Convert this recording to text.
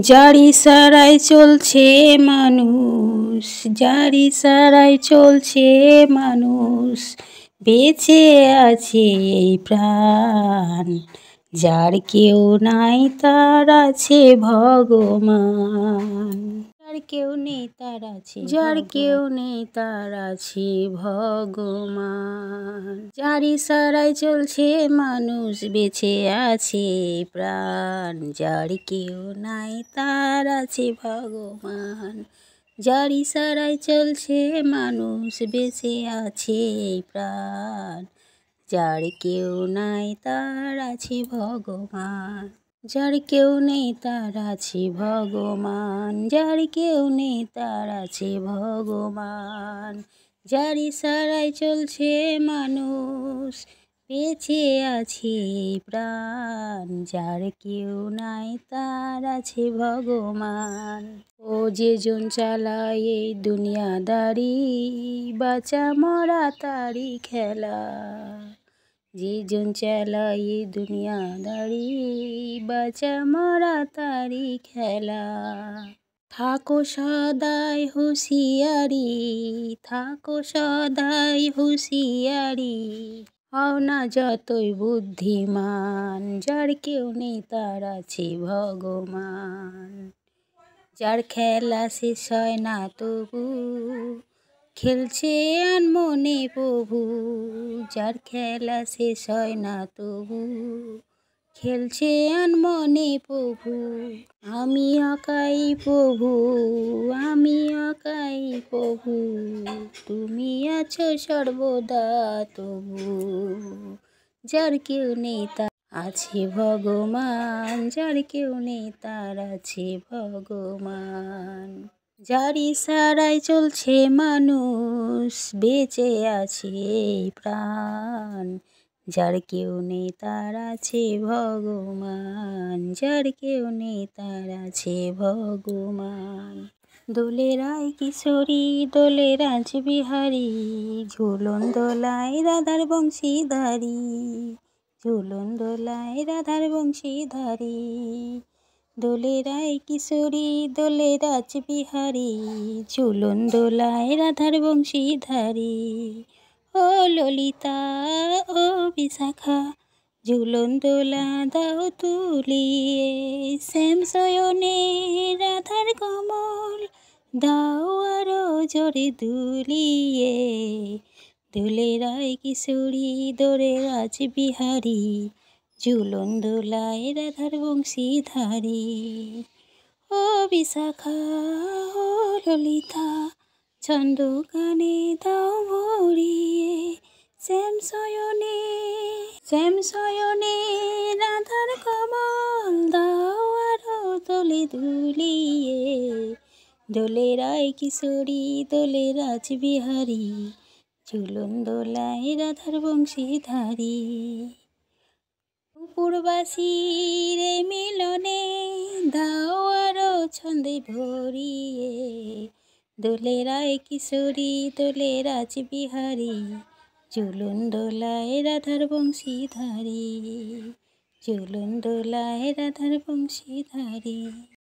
যার ইশারায় চলছে মানুষ, যার ইশারায় চলছে মানুষ, বেঁচে আছে এই প্রাণ। যার কেউ নাই তার আছে ভগবান। যার কেউ নেই তার আছে, যার কেউ নেই তার আছে ভগবান। যার ইশারায় চলছে মানুষ, বেঁচে আছে প্রাণ। যার কেউ নাই তার আছে ভগবান। যার ইশারায় চলছে মানুষ, বেঁচে আছে প্রাণ। যার কেউ নাই তার আছে ভগবান। যার কেউ নেই তার আছে ভগবান। যার কেউ নেই তার আছে ভগবান। যার ইশারায় চলছে মানুষ, বেঁচে আছে প্রাণ। যার কেউ নাই তার আছে ভগবান। ও যেজন চালায় এই দুনিয়াদারি, বাঁচা মরা তারি খেলা। যেজন চালায় এই দুনিয়াদারি, বাঁচা মরা তারি খেলা। থাকো সদাই হুঁশিয়ারি, থাকো সদাই হুঁশিয়ারি, হও না যতই বুদ্ধিমান। যার কেউ নেই তার আছে ভগবান। যার খেলা শেষ হয় না তবু, খেলছে আনমনে প্রভু। যার খেলা শেষ হয় না তবু, খেলছে আনমনে প্রভু। আমি একাই প্রভু, আমি একাই প্রভু, তুমি আছো সর্বদা তবু। যার কেউ নেই তার আছে ভগবান। যার কেউ নেই তার আছে ভগবান। যার ইশারায় চলছে মানুষ, বেঁচে আছে প্রাণ। যার কেউ নেই তার আছে ভগবান। যার কেউ নেই তার আছে ভগবান। দোলে রায় কিশোরী, দোলে রাসবিহারী, ঝুলন দোলায় রাধার বংশীধারী, ঝুলন দোলায় রাধার বংশীধারী। দোলে রায় কিশোরী, দোলে রাসবিহারী, ঝুলন দোলায় রাধার বংশীধারী। ও ললিতা, ও বিশাখা, ঝুলন দোলা দাও তুলিয়ে। শ্যাম শয়নে রাধার কমল, দাও আরো জোরে দুলিয়ে। দোলে রায় কিশোরী, দোলে রাসবিহারী, ঝুলন দোলায় রাধার বংশীধারী। ও বিশাখা, ও ললিতা, ছন্দ গানে দাও ভরিয়ে। শ্যাম শয়নে, শ্যাম শয়নে রাধার কমল, দাও আরো দোলে দুলিয়ে। দোলে রায় কিশোরী, দোলে রাসবিহারী, ঝুলন দোলায় রাধার বংশীধারী। পূর্বাসীর মিলনে দাও আরো ছন্দে ভরিয়ে। দোলে রায় কিশোরী, দোলে রাসবিহারী, ঝুলন দোলায় রাধার বংশীধারী, ঝুলন দোলায় রাধার বংশীধারী।